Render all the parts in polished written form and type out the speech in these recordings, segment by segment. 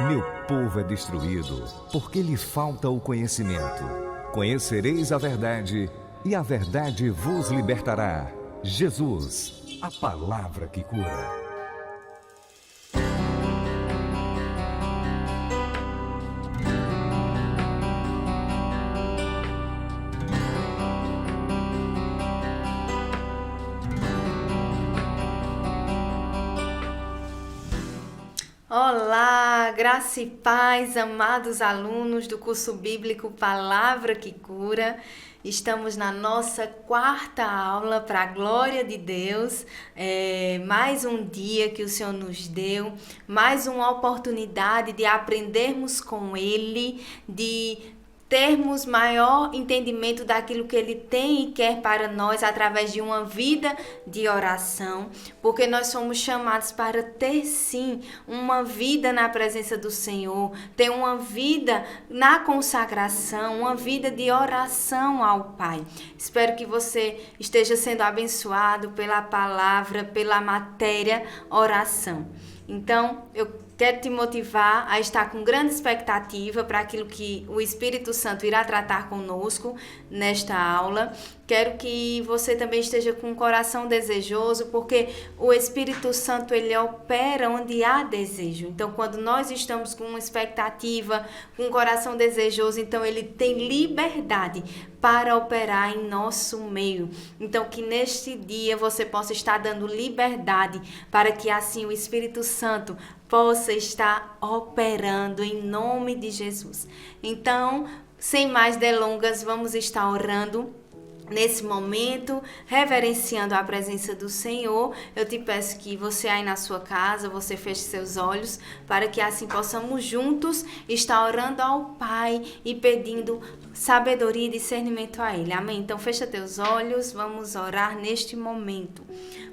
Meu povo é destruído, porque lhe falta o conhecimento. Conhecereis a verdade, e a verdade vos libertará. Jesus, a palavra que cura. Olá, graça e paz, amados alunos do curso bíblico Palavra que Cura. Estamos na nossa quarta aula para a glória de Deus. Mais um dia que o Senhor nos deu, mais uma oportunidade de aprendermos com Ele, de termos maior entendimento daquilo que Ele tem e quer para nós através de uma vida de oração, porque nós somos chamados para ter sim uma vida na presença do Senhor, ter uma vida na consagração, uma vida de oração ao Pai. Espero que você esteja sendo abençoado pela palavra, pela matéria oração. Então, eu quero te motivar a estar com grande expectativa para aquilo que o Espírito Santo irá tratar conosco nesta aula. Quero que você também esteja com um coração desejoso, porque o Espírito Santo, ele opera onde há desejo. Então, quando nós estamos com uma expectativa, com um coração desejoso, então ele tem liberdade para operar em nosso meio. Então, que neste dia você possa estar dando liberdade para que assim o Espírito Santo possa estar operando em nome de Jesus. Então, sem mais delongas, vamos estar orando nesse momento, reverenciando a presença do Senhor. Eu te peço que você aí na sua casa, você feche seus olhos, para que assim possamos juntos estar orando ao Pai e pedindo sabedoria e discernimento a Ele. Amém? Então fecha teus olhos, vamos orar neste momento.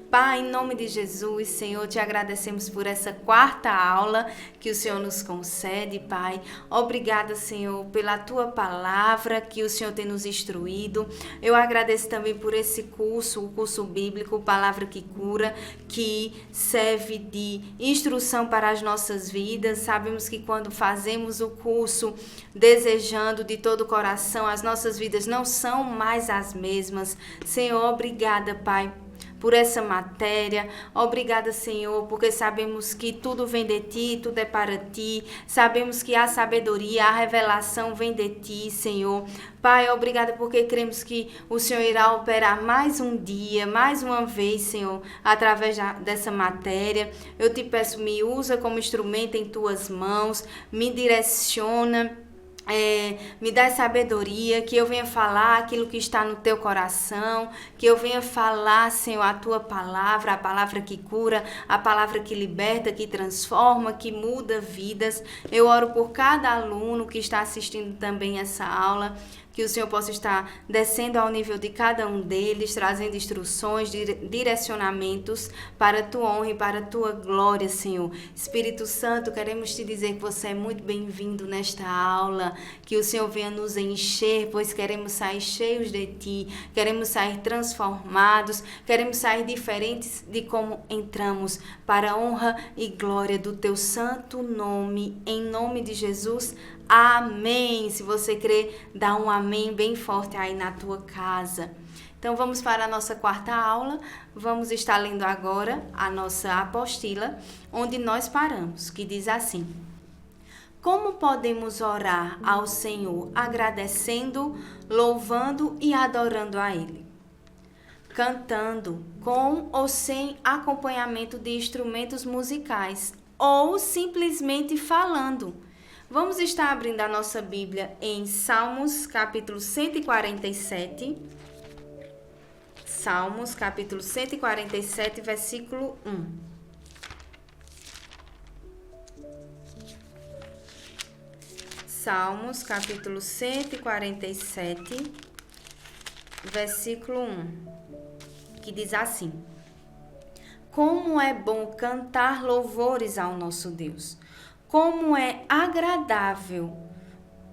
Pai, em nome de Jesus, Senhor, te agradecemos por essa quarta aula que o Senhor nos concede, Pai. Obrigada, Senhor, pela tua palavra que o Senhor tem nos instruído. Eu agradeço também por esse curso, o curso bíblico, Palavra que Cura, que serve de instrução para as nossas vidas. Sabemos que quando fazemos o curso desejando de todo o coração, as nossas vidas não são mais as mesmas. Senhor, obrigada, Pai, por essa matéria. Obrigada, Senhor, porque sabemos que tudo vem de Ti, tudo é para Ti. Sabemos que a sabedoria, a revelação vem de Ti, Senhor. Pai, obrigada porque cremos que o Senhor irá operar mais um dia, mais uma vez, Senhor, através dessa matéria. Eu te peço, me usa como instrumento em Tuas mãos, me direciona. Me dá sabedoria, que eu venha falar aquilo que está no teu coração, que eu venha falar, Senhor, a tua palavra, a palavra que cura, a palavra que liberta, que transforma, que muda vidas. Eu oro por cada aluno que está assistindo também essa aula, que o Senhor possa estar descendo ao nível de cada um deles, trazendo instruções, direcionamentos para a tua honra e para a tua glória, Senhor. Espírito Santo, queremos te dizer que você é muito bem-vindo nesta aula, que o Senhor venha nos encher, pois queremos sair cheios de Ti, queremos sair transformados, queremos sair diferentes de como entramos, para a honra e glória do Teu santo nome, em nome de Jesus. Amém. Se você crê, dá um amém bem forte aí na tua casa. Então vamos para a nossa quarta aula. Vamos estar lendo agora a nossa apostila, onde nós paramos, que diz assim: como podemos orar ao Senhor agradecendo, louvando e adorando a Ele? Cantando, com ou sem acompanhamento de instrumentos musicais, ou simplesmente falando. Vamos estar abrindo a nossa Bíblia em Salmos, capítulo 147. Salmos, capítulo 147, versículo 1. Salmos, capítulo 147, versículo 1, que diz assim: como é bom cantar louvores ao nosso Deus! Como é agradável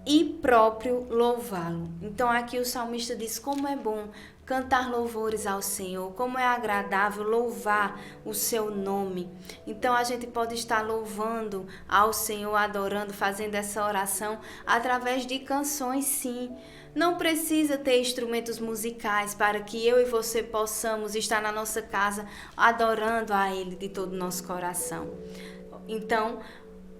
e próprio louvá-lo. Então aqui o salmista diz como é bom cantar louvores ao Senhor, como é agradável louvar o seu nome. Então a gente pode estar louvando ao Senhor, adorando, fazendo essa oração através de canções, sim. Não precisa ter instrumentos musicais para que eu e você possamos estar na nossa casa adorando a Ele de todo o nosso coração. Então,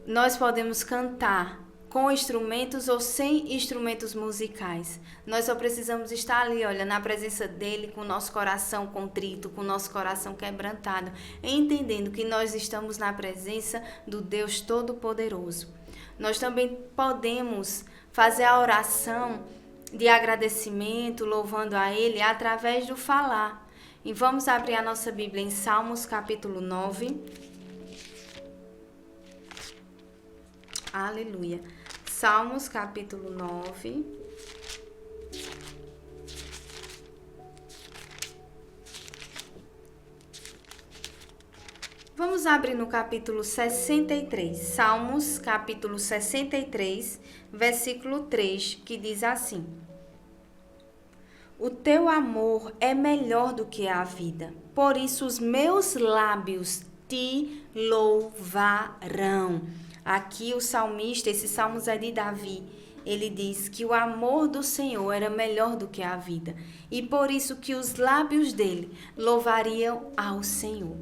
nós podemos cantar com instrumentos ou sem instrumentos musicais. Nós só precisamos estar ali, olha, na presença dele, com o nosso coração contrito, com o nosso coração quebrantado, entendendo que nós estamos na presença do Deus Todo-Poderoso. Nós também podemos fazer a oração de agradecimento, louvando a Ele, através do falar. E vamos abrir a nossa Bíblia em Salmos, capítulo 9. Aleluia. Salmos, capítulo 9. Vamos abrir no capítulo 63. Salmos, capítulo 63, versículo 3, que diz assim: O teu amor é melhor do que a vida, por isso os meus lábios te louvarão. Aqui o salmista, esse salmos é de Davi, ele diz que o amor do Senhor era melhor do que a vida, e por isso que os lábios dele louvariam ao Senhor.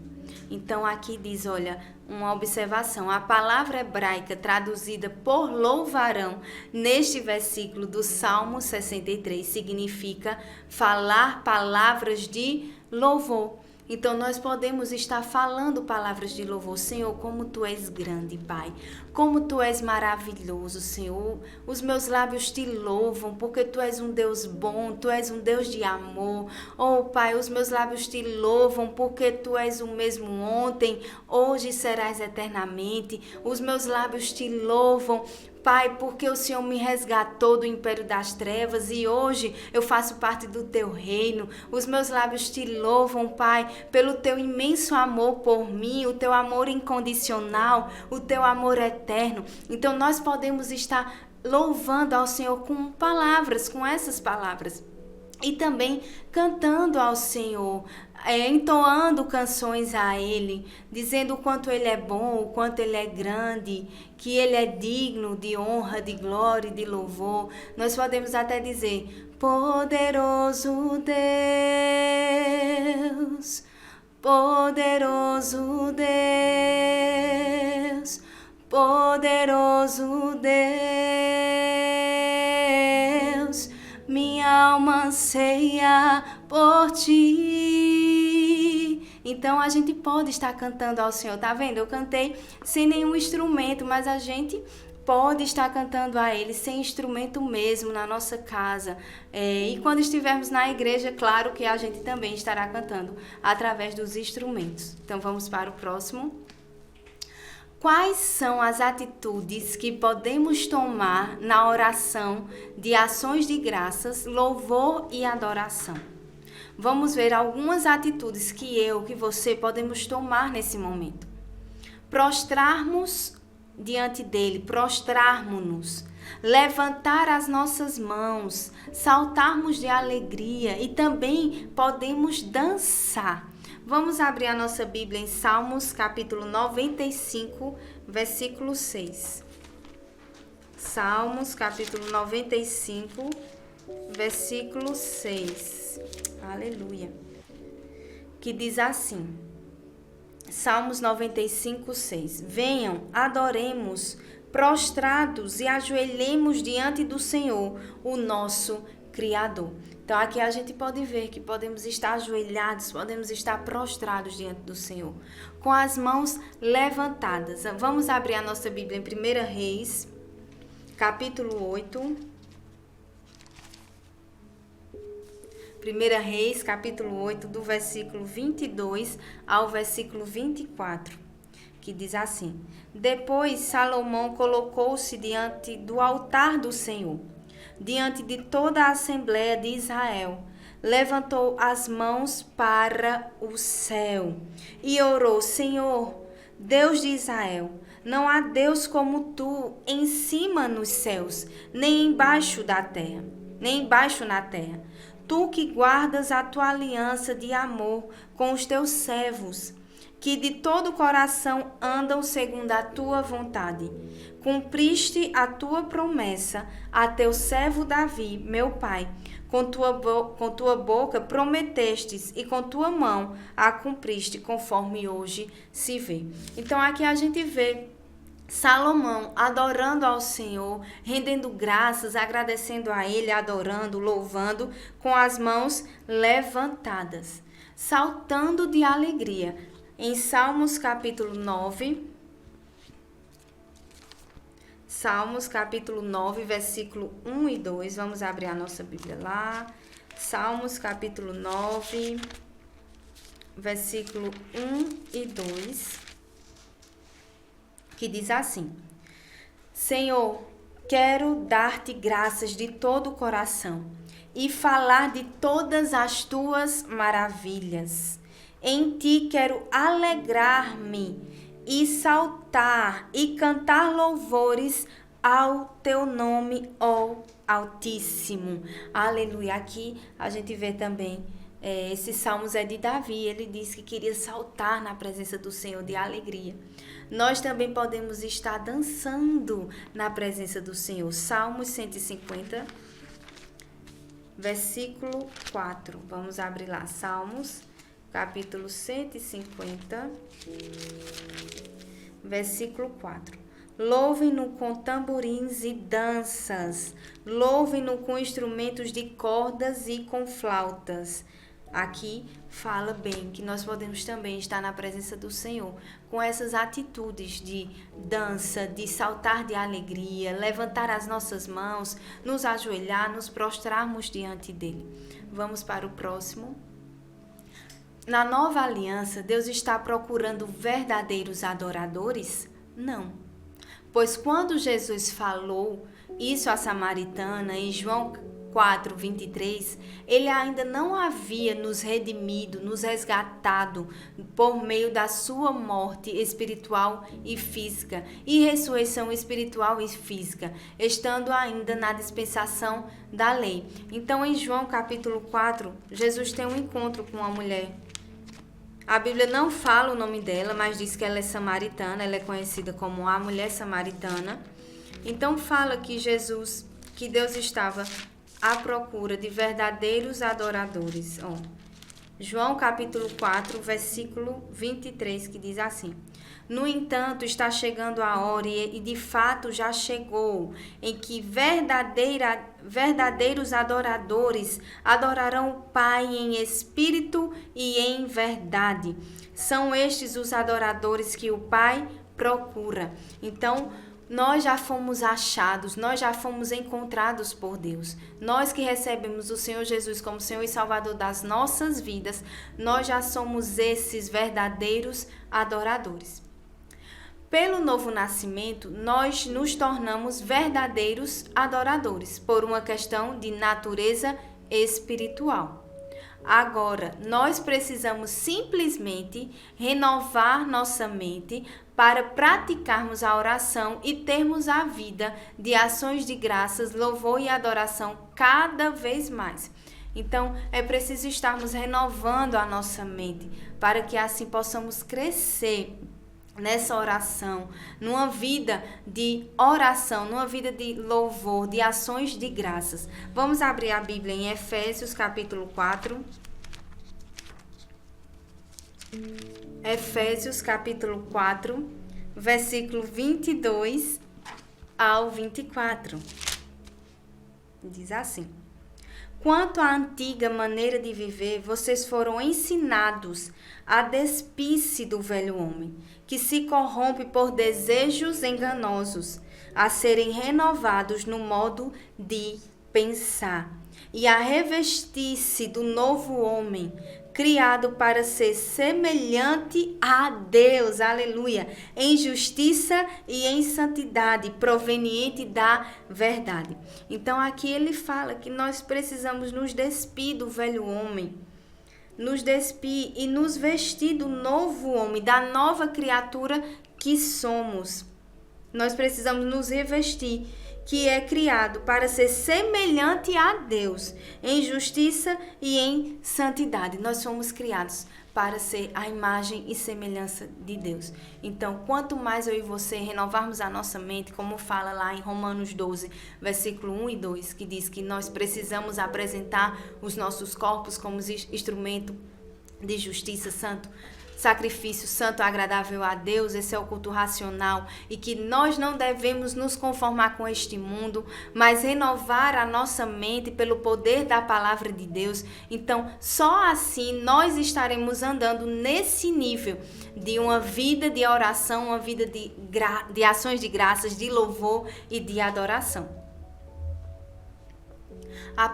Então aqui diz, olha, uma observação, a palavra hebraica traduzida por louvarão neste versículo do Salmo 63 significa falar palavras de louvor. Então, nós podemos estar falando palavras de louvor. Senhor, como Tu és grande, Pai. Como Tu és maravilhoso, Senhor. Os meus lábios te louvam, porque Tu és um Deus bom, Tu és um Deus de amor. Oh, Pai, os meus lábios te louvam, porque Tu és o mesmo ontem, hoje e serás eternamente. Os meus lábios te louvam, Pai, porque o Senhor me resgatou do império das trevas e hoje eu faço parte do Teu reino. Os meus lábios te louvam, Pai, pelo Teu imenso amor por mim, o Teu amor incondicional, o Teu amor eterno. Então nós podemos estar louvando ao Senhor com palavras, com essas palavras. E também cantando ao Senhor, entoando canções a Ele, dizendo o quanto Ele é bom, o quanto Ele é grande, que Ele é digno de honra, de glória e de louvor. Nós podemos até dizer, poderoso Deus, poderoso Deus, poderoso Deus, minha alma anseia por Ti. Então a gente pode estar cantando ao Senhor, tá vendo? Eu cantei sem nenhum instrumento, mas a gente pode estar cantando a Ele sem instrumento mesmo na nossa casa. E quando estivermos na igreja, claro que a gente também estará cantando através dos instrumentos. Então vamos para o próximo. Quais são as atitudes que podemos tomar na oração de ações de graças, louvor e adoração? Vamos ver algumas atitudes que você podemos tomar nesse momento. Prostrarmos diante dele, prostrarmos-nos, levantar as nossas mãos, saltarmos de alegria e também podemos dançar. Vamos abrir a nossa Bíblia em Salmos, capítulo 95, versículo 6. Salmos, capítulo 95, versículo 6. Aleluia. Que diz assim, Salmos 95, 6. Venham, adoremos, prostrados e ajoelhemos diante do Senhor, o nosso Criador. Então aqui a gente pode ver que podemos estar ajoelhados, podemos estar prostrados diante do Senhor, com as mãos levantadas. Vamos abrir a nossa Bíblia em 1 Reis, capítulo 8. 1 Reis, capítulo 8, do versículo 22 ao versículo 24, que diz assim: Depois Salomão colocou-se diante do altar do Senhor, diante de toda a Assembleia de Israel, levantou as mãos para o céu e orou: Senhor, Deus de Israel, não há Deus como Tu em cima nos céus, nem embaixo da terra, nem embaixo na terra. tu que guardas a tua aliança de amor com os teus servos, que de todo o coração andam segundo a tua vontade. Cumpriste a tua promessa a teu servo Davi, meu pai. Com tua boca prometestes e com tua mão a cumpriste, conforme hoje se vê. Então aqui a gente vê Salomão adorando ao Senhor, rendendo graças, agradecendo a Ele, adorando, louvando, com as mãos levantadas, saltando de alegria. Em Salmos capítulo 9, versículo 1 e 2, vamos abrir a nossa Bíblia lá. Salmos capítulo 9, versículo 1 e 2, que diz assim: Senhor, quero dar-te graças de todo o coração e falar de todas as tuas maravilhas. Em ti quero alegrar-me e saltar e cantar louvores ao teu nome, ó Altíssimo. Aleluia. Aqui a gente vê também, esses salmos é de Davi. Ele disse que queria saltar na presença do Senhor de alegria. Nós também podemos estar dançando na presença do Senhor. Salmos 150, versículo 4. Vamos abrir lá, Salmos capítulo 150, versículo 4. Louvem-no com tamborins e danças, louvem-no com instrumentos de cordas e com flautas. Aqui fala bem que nós podemos também estar na presença do Senhor com essas atitudes de dança, de saltar de alegria, levantar as nossas mãos, nos ajoelhar, nos prostrarmos diante dele. Vamos para o próximo. Na nova aliança, Deus está procurando verdadeiros adoradores? Não. Pois quando Jesus falou isso à samaritana em João 4:23, ele ainda não havia nos redimido, nos resgatado por meio da sua morte espiritual e física e ressurreição espiritual e física, estando ainda na dispensação da lei. Então, em João capítulo 4, Jesus tem um encontro com uma mulher. A Bíblia não fala o nome dela, mas diz que ela é samaritana, ela é conhecida como a mulher samaritana. Então fala que Deus estava à procura de verdadeiros adoradores. João capítulo 4, versículo 23, que diz assim: No entanto, está chegando a hora, e de fato já chegou, em que verdadeiros adoradores adorarão o Pai em espírito e em verdade. São estes os adoradores que o Pai procura. Então, nós já fomos achados, nós já fomos encontrados por Deus. Nós que recebemos o Senhor Jesus como Senhor e Salvador das nossas vidas, nós já somos esses verdadeiros adoradores. Pelo novo nascimento, nós nos tornamos verdadeiros adoradores, por uma questão de natureza espiritual. Agora, nós precisamos simplesmente renovar nossa mente para praticarmos a oração e termos a vida de ações de graças, louvor e adoração cada vez mais. Então, é preciso estarmos renovando a nossa mente para que assim possamos crescer nessa oração, numa vida de oração, numa vida de louvor, de ações de graças. Vamos abrir a Bíblia em Efésios capítulo 4. Efésios capítulo 4, versículo 22 ao 24. Diz assim: Quanto à antiga maneira de viver, vocês foram ensinados a despir-se do velho homem, que se corrompe por desejos enganosos, a serem renovados no modo de pensar, e a revestir-se do novo homem, criado para ser semelhante a Deus, aleluia, em justiça e em santidade, proveniente da verdade. Então aqui ele fala que nós precisamos nos despir do velho homem, nos despir e nos vestir do novo homem, da nova criatura que somos. Nós precisamos nos revestir. que é criado para ser semelhante a Deus, em justiça e em santidade. Nós fomos criados para ser a imagem e semelhança de Deus. Então, quanto mais eu e você renovarmos a nossa mente, como fala lá em Romanos 12, versículo 1 e 2, que diz que nós precisamos apresentar os nossos corpos como instrumento de justiça santo, sacrifício santo, agradável a Deus. Esse é o culto racional, e que nós não devemos nos conformar com este mundo, mas renovar a nossa mente pelo poder da palavra de Deus. Então, só assim nós estaremos andando nesse nível de uma vida de oração, uma vida de ações de graças, de louvor e de adoração. A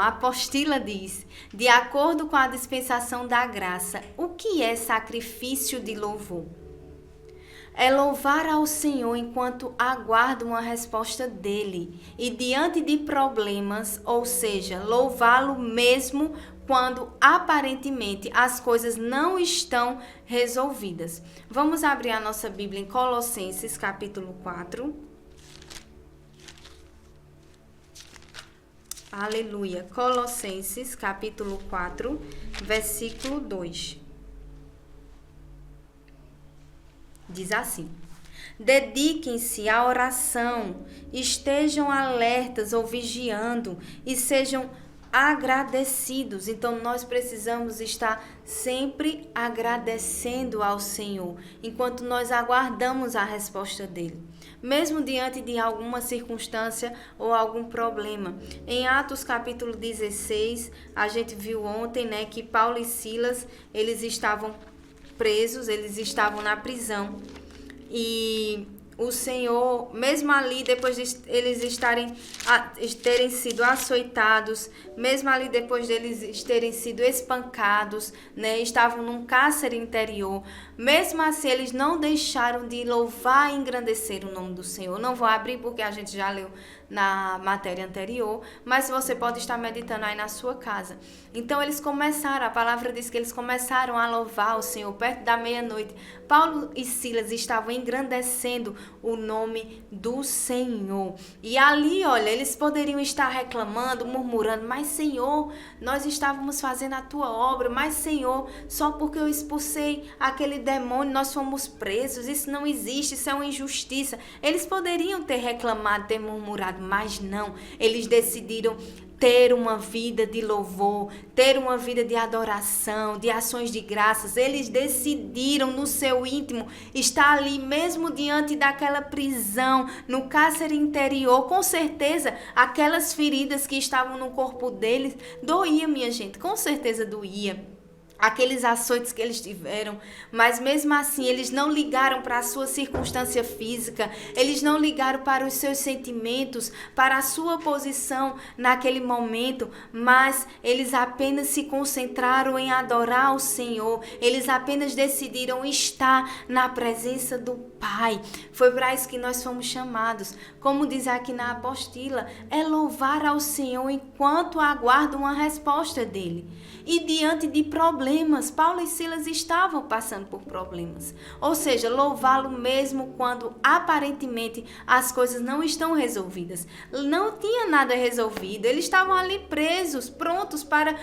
apostila diz, de acordo com a dispensação da graça, o que é sacrifício de louvor? É louvar ao Senhor enquanto aguarda uma resposta dele e diante de problemas, ou seja, louvá-lo mesmo quando aparentemente as coisas não estão resolvidas. Vamos abrir a nossa Bíblia em Colossenses capítulo 4. Aleluia. Colossenses, capítulo 4, versículo 2. Diz assim: dediquem-se à oração, estejam alertas ou vigiando e sejam agradecidos. Então, nós precisamos estar sempre agradecendo ao Senhor, enquanto nós aguardamos a resposta dele, mesmo diante de alguma circunstância ou algum problema. Em Atos capítulo 16, a gente viu ontem, que Paulo e Silas, eles estavam presos, eles estavam na prisão, e o Senhor, mesmo ali, depois de eles terem sido açoitados, mesmo ali depois deles terem sido espancados, estavam num cárcere interior, mesmo assim eles não deixaram de louvar e engrandecer o nome do Senhor. Não vou abrir porque a gente já leu na matéria anterior, mas você pode estar meditando aí na sua casa. Então eles começaram, a palavra diz que eles começaram a louvar o Senhor perto da meia-noite. Paulo e Silas estavam engrandecendo o nome do Senhor. E ali, olha, eles poderiam estar reclamando, murmurando, mas Senhor, nós estávamos fazendo a tua obra, mas Senhor, só porque eu expulsei aquele demônio, nós fomos presos, isso não existe, isso é uma injustiça. Eles poderiam ter reclamado, ter murmurado, mas não, eles decidiram ter uma vida de louvor, ter uma vida de adoração, de ações de graças. Eles decidiram no seu íntimo estar ali mesmo diante daquela prisão, no cárcere interior. Com certeza, aquelas feridas que estavam no corpo deles doía, minha gente, com certeza doía. Aqueles açoites que eles tiveram, mas mesmo assim eles não ligaram para a sua circunstância física, eles não ligaram para os seus sentimentos, para a sua posição naquele momento, mas eles apenas se concentraram em adorar o Senhor, eles apenas decidiram estar na presença do Pai. Foi para isso que nós fomos chamados, como diz aqui na apostila, é louvar ao Senhor enquanto aguardam uma resposta dele. E diante de problemas, Paulo e Silas estavam passando por problemas. Ou seja, louvá-lo mesmo quando aparentemente as coisas não estão resolvidas. Não tinha nada resolvido, eles estavam ali presos, prontos para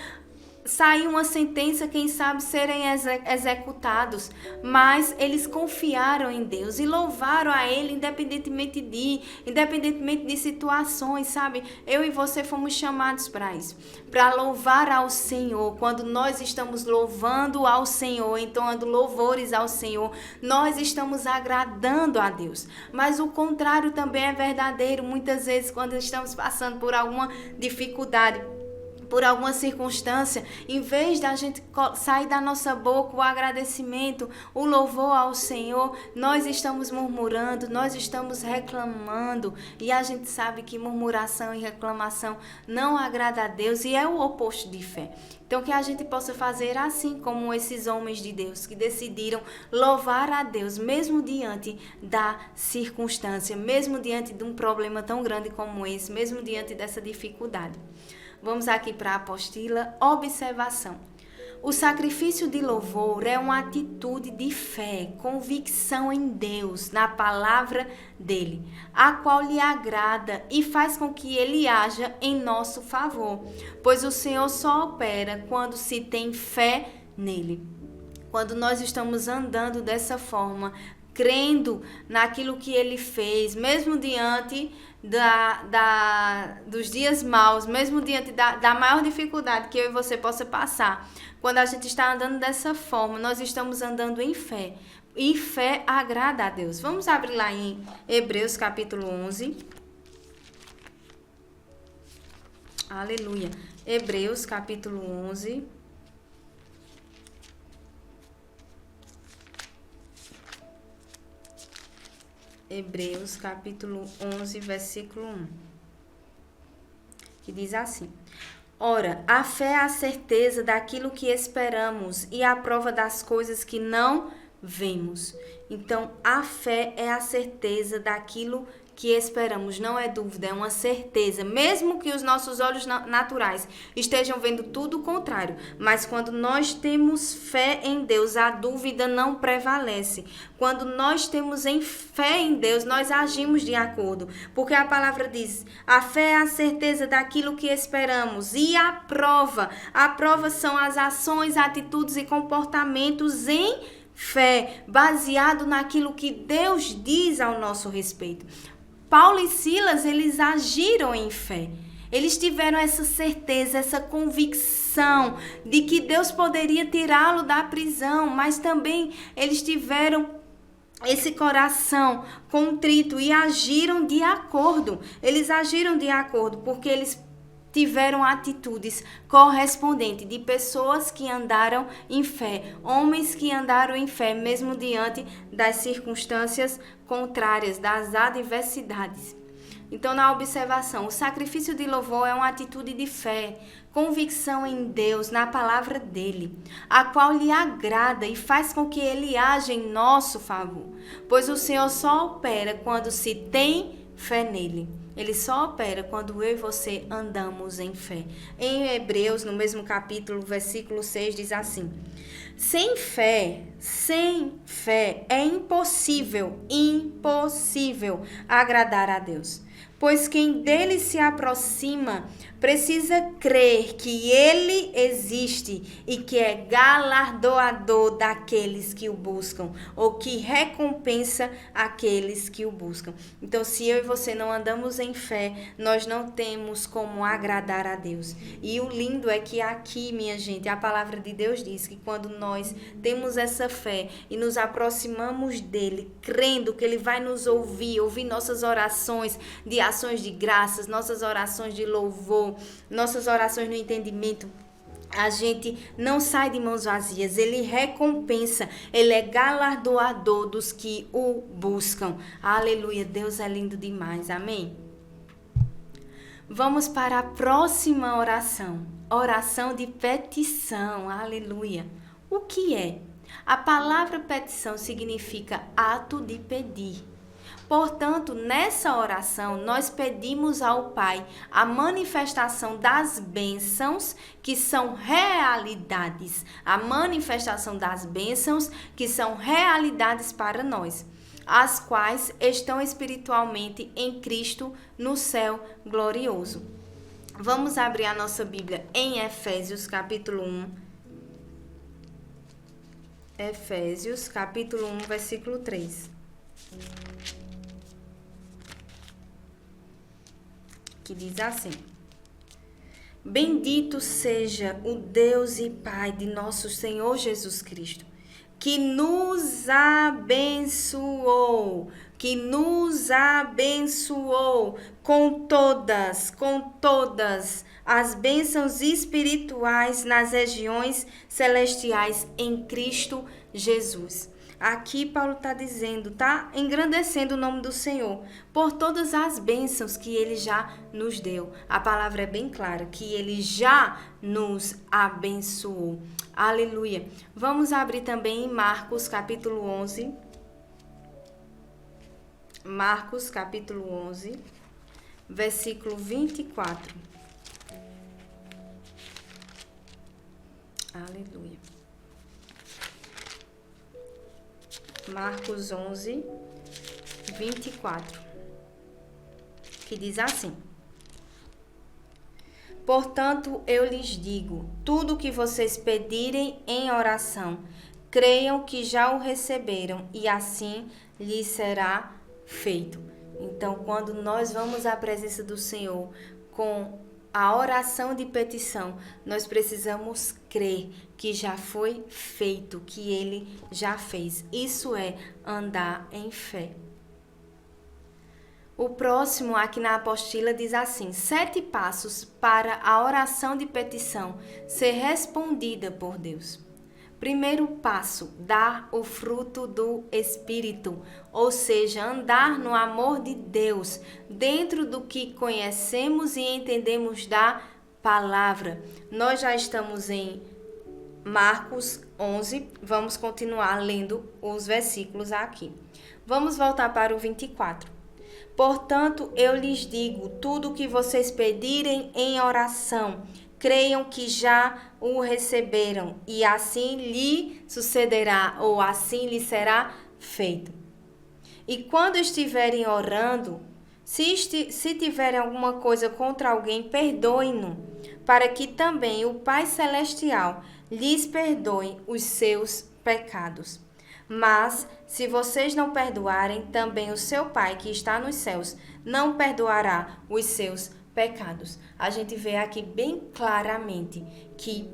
sair uma sentença, quem sabe serem executados, mas eles confiaram em Deus e louvaram a Ele independentemente de situações, sabe? Eu e você fomos chamados para isso, para louvar ao Senhor. Quando nós estamos louvando ao Senhor, entoando louvores ao Senhor, nós estamos agradando a Deus. Mas o contrário também é verdadeiro. Muitas vezes, quando estamos passando por alguma dificuldade, por alguma circunstância, em vez da gente sair da nossa boca o agradecimento, o louvor ao Senhor, nós estamos murmurando, nós estamos reclamando, e a gente sabe que murmuração e reclamação não agrada a Deus e é o oposto de fé. Então, que a gente possa fazer assim como esses homens de Deus que decidiram louvar a Deus, mesmo diante da circunstância, mesmo diante de um problema tão grande como esse, mesmo diante dessa dificuldade. Vamos aqui para a apostila, observação. O sacrifício de louvor é uma atitude de fé, convicção em Deus, na palavra dele, a qual lhe agrada e faz com que ele haja em nosso favor, pois o Senhor só opera quando se tem fé nele. Quando nós estamos andando dessa forma, crendo naquilo que ele fez, mesmo diante dos dias maus, mesmo diante da maior dificuldade que eu e você possa passar, quando a gente está andando dessa forma, nós estamos andando em fé. E fé agrada a Deus. Vamos abrir lá em Hebreus capítulo 11. Aleluia. Hebreus capítulo 11. Hebreus capítulo 11, versículo 1, que diz assim: Ora, a fé é a certeza daquilo que esperamos e a prova das coisas que não vemos. Então, a fé é a certeza daquilo que esperamos, não é dúvida, é uma certeza, mesmo que os nossos olhos naturais estejam vendo tudo o contrário, mas quando nós temos fé em Deus, a dúvida não prevalece. Quando nós temos fé em Deus, nós agimos de acordo, porque a palavra diz, a fé é a certeza daquilo que esperamos e a prova são as ações, atitudes e comportamentos em fé, baseado naquilo que Deus diz ao nosso respeito. Paulo e Silas, eles agiram em fé. Eles tiveram essa certeza, essa convicção de que Deus poderia tirá-lo da prisão, mas também eles tiveram esse coração contrito e agiram de acordo. Eles agiram de acordo porque eles tiveram atitudes correspondentes de pessoas que andaram em fé, homens que andaram em fé, mesmo diante das circunstâncias contrárias, das adversidades. Então, na observação, o sacrifício de louvor é uma atitude de fé, convicção em Deus, na palavra dele, a qual lhe agrada e faz com que ele haja em nosso favor, pois o Senhor só opera quando se tem fé nele. Ele só opera quando eu e você andamos em fé. Em Hebreus, no mesmo capítulo, versículo 6, diz assim: sem fé é impossível agradar a Deus. Pois quem dele se aproxima precisa crer que ele existe e que é galardoador daqueles que o buscam, ou que recompensa aqueles que o buscam. Então, se eu e você não andamos em fé, nós não temos como agradar a Deus. E o lindo é que aqui, minha gente, a palavra de Deus diz que quando nós temos essa fé e nos aproximamos dele, crendo que ele vai nos ouvir nossas orações de ações de graças, nossas orações de louvor, nossas orações no entendimento, a gente não sai de mãos vazias. Ele recompensa, ele é galardoador dos que o buscam. Aleluia, Deus é lindo demais, amém? Vamos para a próxima oração, oração de petição, aleluia. O que é? A palavra petição significa ato de pedir. Portanto, nessa oração, nós pedimos ao Pai a manifestação das bênçãos que são realidades. A manifestação das bênçãos que são realidades para nós, as quais estão espiritualmente em Cristo no céu glorioso. Vamos abrir a nossa Bíblia em Efésios capítulo 1. Efésios capítulo 1, versículo 3. Que diz assim: Bendito seja o Deus e Pai de nosso Senhor Jesus Cristo, que nos abençoou com todas as bênçãos espirituais nas regiões celestiais em Cristo Jesus. Aqui Paulo está dizendo, está engrandecendo o nome do Senhor por todas as bênçãos que ele já nos deu. A palavra é bem clara, que ele já nos abençoou. Aleluia. Vamos abrir também em Marcos capítulo 11. Marcos capítulo 11, versículo 24. Aleluia. Marcos 11, 24, que diz assim: portanto, eu lhes digo, tudo o que vocês pedirem em oração, creiam que já o receberam e assim lhes será feito. Então, quando nós vamos à presença do Senhor com a oração de petição, nós precisamos crer que já foi feito, que Ele já fez. Isso é andar em fé. O próximo aqui na apostila diz assim: 7 passos para a oração de petição ser respondida por Deus. Primeiro passo, dar o fruto do Espírito, ou seja, andar no amor de Deus, dentro do que conhecemos e entendemos da palavra. Nós já estamos em Marcos 11, vamos continuar lendo os versículos aqui. Vamos voltar para o 24. Portanto, eu lhes digo, tudo o que vocês pedirem em oração, creiam que já o receberam e assim lhe sucederá ou assim lhe será feito. E quando estiverem orando, se tiverem alguma coisa contra alguém, perdoem-no, para que também o Pai Celestial lhes perdoe os seus pecados. Mas, se vocês não perdoarem, também o seu Pai que está nos céus não perdoará os seus pecados. A gente vê aqui bem claramente que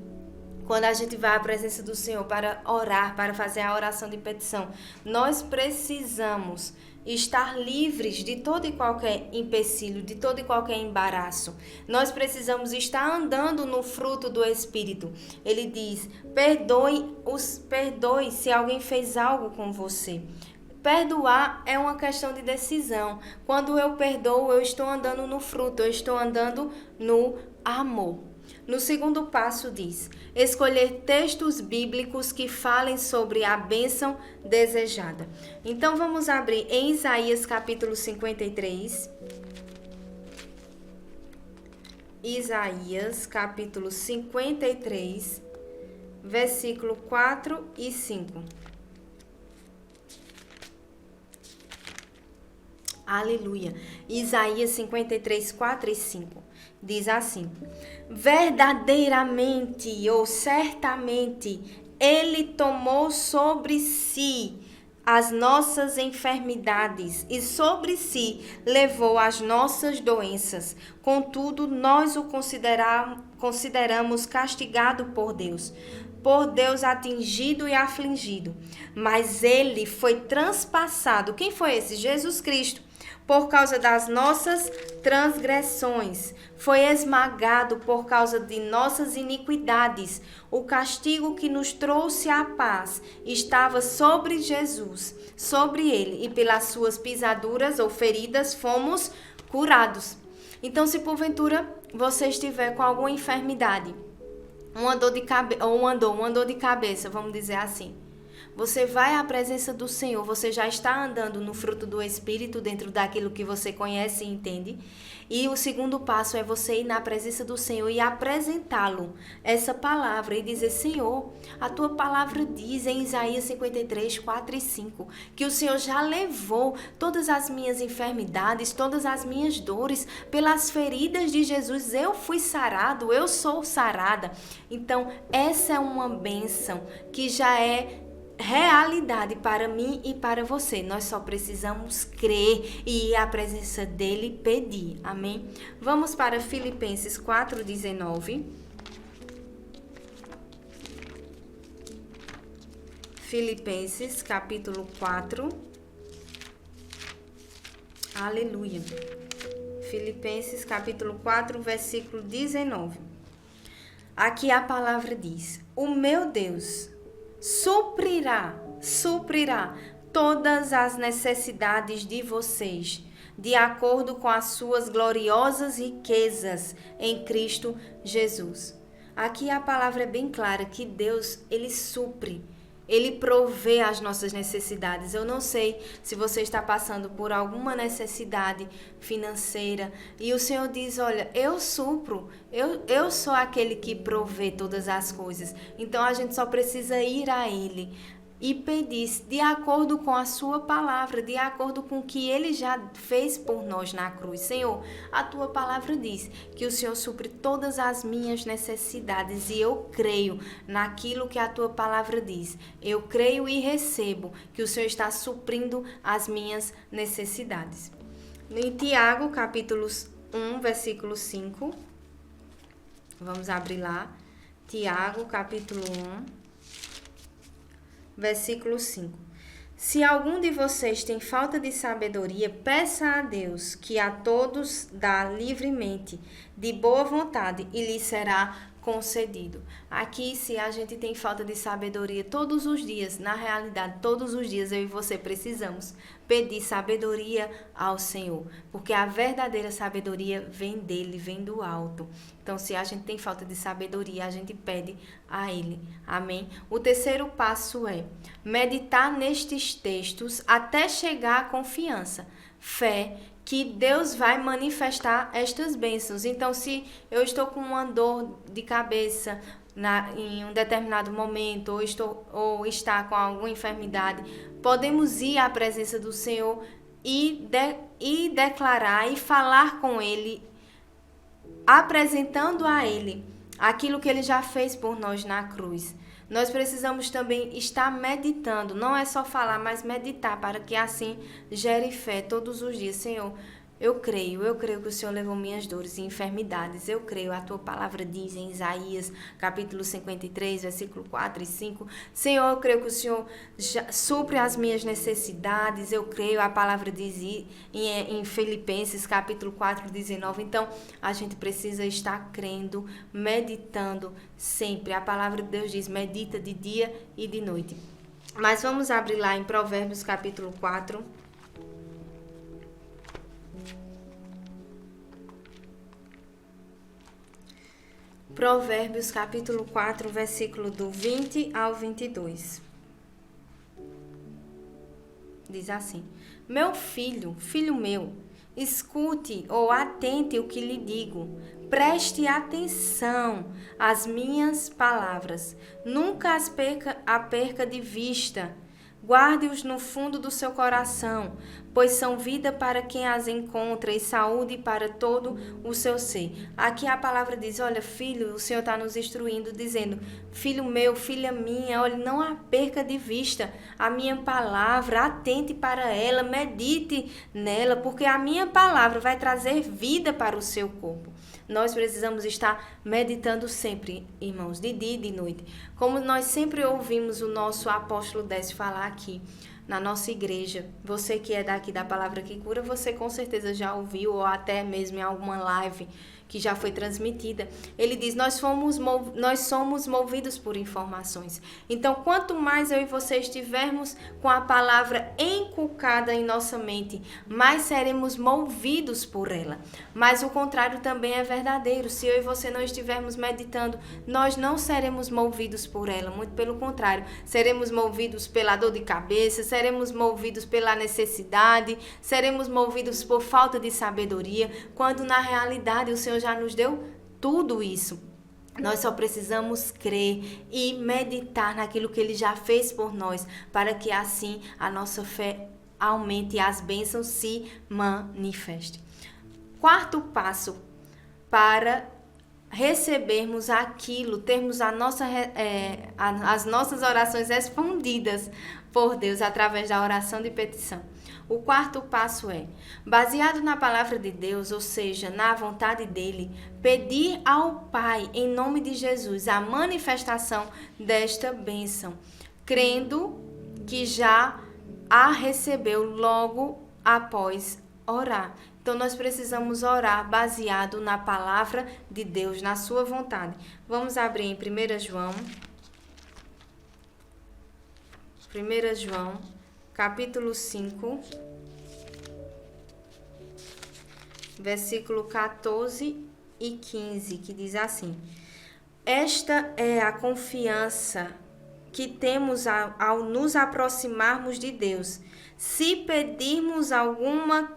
quando a gente vai à presença do Senhor para orar, para fazer a oração de petição, nós precisamos estar livres de todo e qualquer empecilho, de todo e qualquer embaraço. Nós precisamos estar andando no fruto do Espírito. Ele diz: perdoe se alguém fez algo com você. Perdoar é uma questão de decisão. Quando eu perdoo, eu estou andando no fruto, eu estou andando no amor. No segundo passo diz: escolher textos bíblicos que falem sobre a bênção desejada. Então vamos abrir em Isaías capítulo 53. Isaías capítulo 53, versículo 4 e 5. Aleluia. Isaías 53, 4 e 5. Diz assim: verdadeiramente ou certamente Ele tomou sobre si as nossas enfermidades e sobre si levou as nossas doenças. Contudo, nós o consideramos castigado por Deus atingido e afligido. Mas Ele foi transpassado. Quem foi esse? Jesus Cristo. Por causa das nossas transgressões, foi esmagado por causa de nossas iniquidades. O castigo que nos trouxe a paz estava sobre Jesus, sobre ele, e pelas suas pisaduras ou feridas fomos curados. Então, se porventura você estiver com alguma enfermidade, uma dor de cabeça, vamos dizer assim, você vai à presença do Senhor, você já está andando no fruto do Espírito dentro daquilo que você conhece e entende. E o segundo passo é você ir na presença do Senhor e apresentá-lo essa palavra e dizer: Senhor, a tua palavra diz em Isaías 53, 4 e 5, que o Senhor já levou todas as minhas enfermidades, todas as minhas dores, pelas feridas de Jesus eu fui sarado, eu sou sarada. Então, essa é uma bênção que já é realidade para mim e para você. Nós só precisamos crer e ir à presença dele e pedir. Amém? Vamos para Filipenses 4:19. Filipenses capítulo 4. Aleluia. Filipenses capítulo 4, versículo 19. Aqui a palavra diz: o meu Deus suprirá todas as necessidades de vocês, de acordo com as suas gloriosas riquezas em Cristo Jesus. Aqui a palavra é bem clara que Deus, ele supre Ele provê as nossas necessidades. Eu não sei se você está passando por alguma necessidade financeira e o Senhor diz, olha, eu supro, eu sou aquele que provê todas as coisas. Então a gente só precisa ir a Ele e pedir de acordo com a sua palavra, de acordo com o que Ele já fez por nós na cruz. Senhor, a tua palavra diz que o Senhor supre todas as minhas necessidades e eu creio naquilo que a tua palavra diz. Eu creio e recebo que o Senhor está suprindo as minhas necessidades. Em Tiago, capítulo 1, versículo 5, vamos abrir lá. Tiago, capítulo 1. Versículo 5. Se algum de vocês tem falta de sabedoria, peça a Deus, que a todos dá livremente, de boa vontade, e lhe será concedido. Aqui, se a gente tem falta de sabedoria todos os dias, na realidade, todos os dias eu e você precisamos pedir sabedoria ao Senhor, porque a verdadeira sabedoria vem dele, vem do alto. Então, se a gente tem falta de sabedoria, a gente pede a Ele. Amém? O terceiro passo é meditar nestes textos até chegar à confiança, fé, que Deus vai manifestar estas bênçãos. Então, se eu estou com uma dor de cabeça em um determinado momento, ou está com alguma enfermidade, podemos ir à presença do Senhor e declarar e falar com Ele, apresentando a Ele aquilo que Ele já fez por nós na cruz. Nós precisamos também estar meditando, não é só falar, mas meditar, para que assim gere fé todos os dias. Senhor, eu creio que o Senhor levou minhas dores e enfermidades. Eu creio, a tua palavra diz em Isaías, capítulo 53, versículo 4 e 5. Senhor, eu creio que o Senhor supre as minhas necessidades. Eu creio, a palavra diz em Filipenses, capítulo 4, 19. Então, a gente precisa estar crendo, meditando sempre. A palavra de Deus diz, medita de dia e de noite. Mas vamos abrir lá em Provérbios, capítulo 4. Provérbios, capítulo 4, versículo do 20 ao 22. Diz assim: Meu filho, filho meu, escute ou atente o que lhe digo. Preste atenção às minhas palavras. Nunca as perca de vista. Guarde-os no fundo do seu coração, pois são vida para quem as encontra e saúde para todo o seu ser. Aqui a palavra diz, olha, filho, o Senhor está nos instruindo, dizendo, filho meu, filha minha, olha, não a perca de vista a minha palavra, atente para ela, medite nela, porque a minha palavra vai trazer vida para o seu corpo. Nós precisamos estar meditando sempre, irmãos, de dia e de noite. Como nós sempre ouvimos o nosso apóstolo Décio falar aqui na nossa igreja. Você que é daqui da Palavra que Cura, você com certeza já ouviu, ou até mesmo em alguma live que já foi transmitida. Ele diz, nós somos movidos por informações. Então, quanto mais eu e você estivermos com a palavra inculcada em nossa mente, mais seremos movidos por ela. Mas o contrário também é verdadeiro. Se eu e você não estivermos meditando, nós não seremos movidos por ela. Muito pelo contrário, seremos movidos pela dor de cabeça, seremos movidos pela necessidade, seremos movidos por falta de sabedoria, quando na realidade o Senhor já nos deu tudo isso. Nós só precisamos crer e meditar naquilo que Ele já fez por nós, para que assim a nossa fé aumente e as bênçãos se manifestem. Quarto passo para recebermos aquilo, termos as nossas orações respondidas por Deus através da oração de petição. O quarto passo é, baseado na palavra de Deus, ou seja, na vontade dele, pedir ao Pai, em nome de Jesus, a manifestação desta bênção, crendo que já a recebeu logo após orar. Então, nós precisamos orar baseado na palavra de Deus, na sua vontade. Vamos abrir em 1 João, capítulo 5, versículo 14 e 15, que diz assim: Esta é a confiança que temos ao nos aproximarmos de Deus. Se pedirmos alguma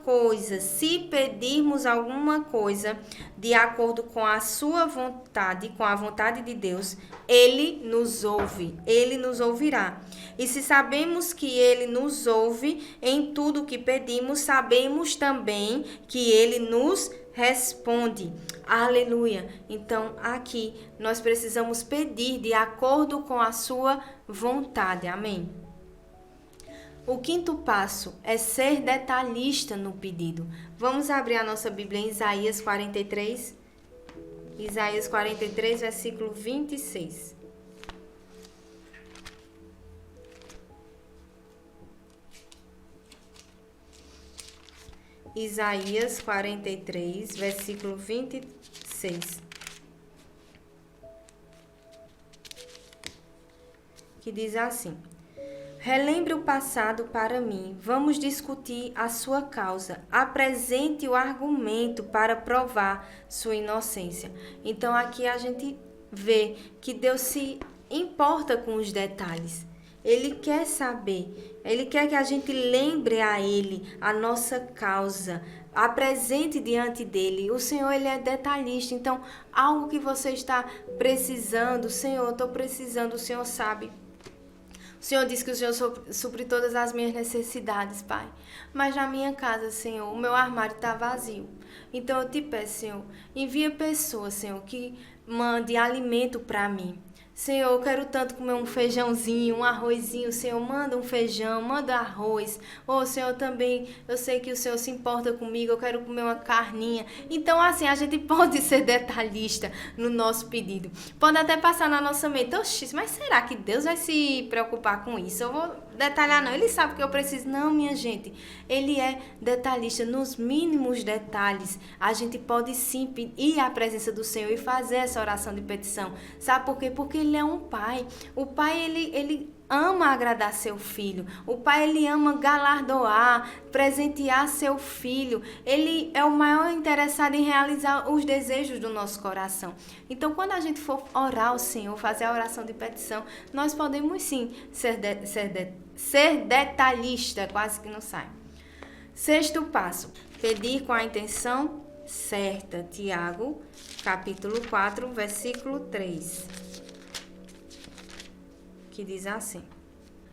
coisa de acordo com a sua vontade, com a vontade de Deus, Ele nos ouve, Ele nos ouvirá. E se sabemos que Ele nos ouve em tudo o que pedimos, sabemos também que Ele nos responde. Aleluia! Então, aqui nós precisamos pedir de acordo com a sua vontade. Amém? O quinto passo é ser detalhista no pedido. Vamos abrir a nossa Bíblia em Isaías 43. Isaías 43, versículo 26. Isaías 43, versículo 26. Que diz assim: relembre o passado para mim, vamos discutir a sua causa, apresente o argumento para provar sua inocência. Então aqui a gente vê que Deus se importa com os detalhes. Ele quer saber, Ele quer que a gente lembre a Ele a nossa causa, apresente diante dEle. O Senhor, Ele é detalhista, então algo que você está precisando, Senhor, eu estou precisando, o Senhor sabe. O Senhor diz que o Senhor supre todas as minhas necessidades, Pai. Mas na minha casa, Senhor, o meu armário está vazio. Então eu te peço, Senhor, envia pessoas, Senhor, que mande alimento para mim. Senhor, eu quero tanto comer um feijãozinho, um arrozinho. Senhor, manda um feijão, manda arroz. Senhor, também, eu sei que o Senhor se importa comigo, eu quero comer uma carninha. Então, assim, a gente pode ser detalhista no nosso pedido. Pode até passar na nossa mente, oxi, mas será que Deus vai se preocupar com isso? Eu vou detalhar, não. Ele sabe que eu preciso. Não, minha gente. Ele é detalhista nos mínimos detalhes. A gente pode sim ir à presença do Senhor e fazer essa oração de petição. Sabe por quê? Porque Ele é um pai. O pai, ele ama agradar seu filho. O pai, ele ama galardoar, presentear seu filho. Ele é o maior interessado em realizar os desejos do nosso coração. Então, quando a gente for orar ao Senhor, fazer a oração de petição, nós podemos sim ser detalhista, quase que não sai. Sexto passo, pedir com a intenção certa. Tiago, capítulo 4, versículo 3. Que diz assim: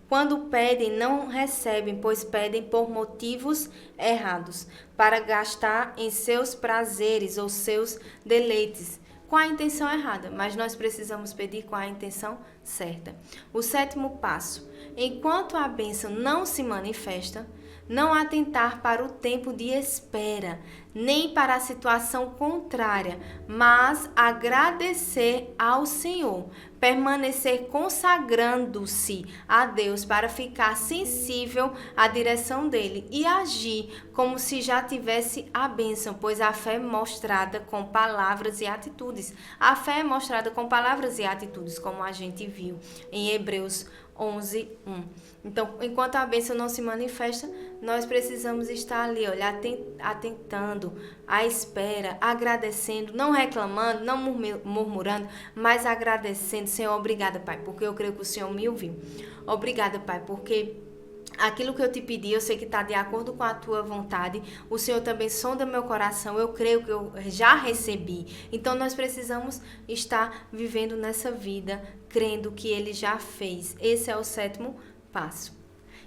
quando pedem, não recebem, pois pedem por motivos errados, para gastar em seus prazeres ou seus deleites, com a intenção errada, mas nós precisamos pedir com a intenção certa. O sétimo passo: enquanto a bênção não se manifesta, não atentar para o tempo de espera, nem para a situação contrária, mas agradecer ao Senhor, permanecer consagrando-se a Deus para ficar sensível à direção dele e agir como se já tivesse a bênção, pois a fé é mostrada com palavras e atitudes. A fé é mostrada com palavras e atitudes, como a gente viu em Hebreus 11:1. Então, enquanto a bênção não se manifesta, nós precisamos estar ali, olha, atentando, à espera, agradecendo, não reclamando, não murmurando, mas agradecendo. Senhor, obrigada, Pai, porque eu creio que o Senhor me ouviu. Obrigada, Pai, porque aquilo que eu te pedi, eu sei que está de acordo com a tua vontade. O Senhor também sonda meu coração. Eu creio que eu já recebi. Então, nós precisamos estar vivendo nessa vida, crendo que Ele já fez. Esse é o sétimo passo.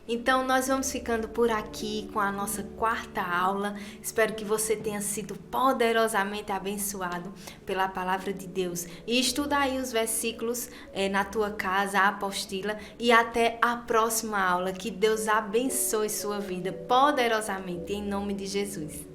Então, nós vamos ficando por aqui com a nossa quarta aula. Espero que você tenha sido poderosamente abençoado pela palavra de Deus. E estuda aí os versículos na tua casa, a apostila. E até a próxima aula. Que Deus abençoe sua vida poderosamente, em nome de Jesus.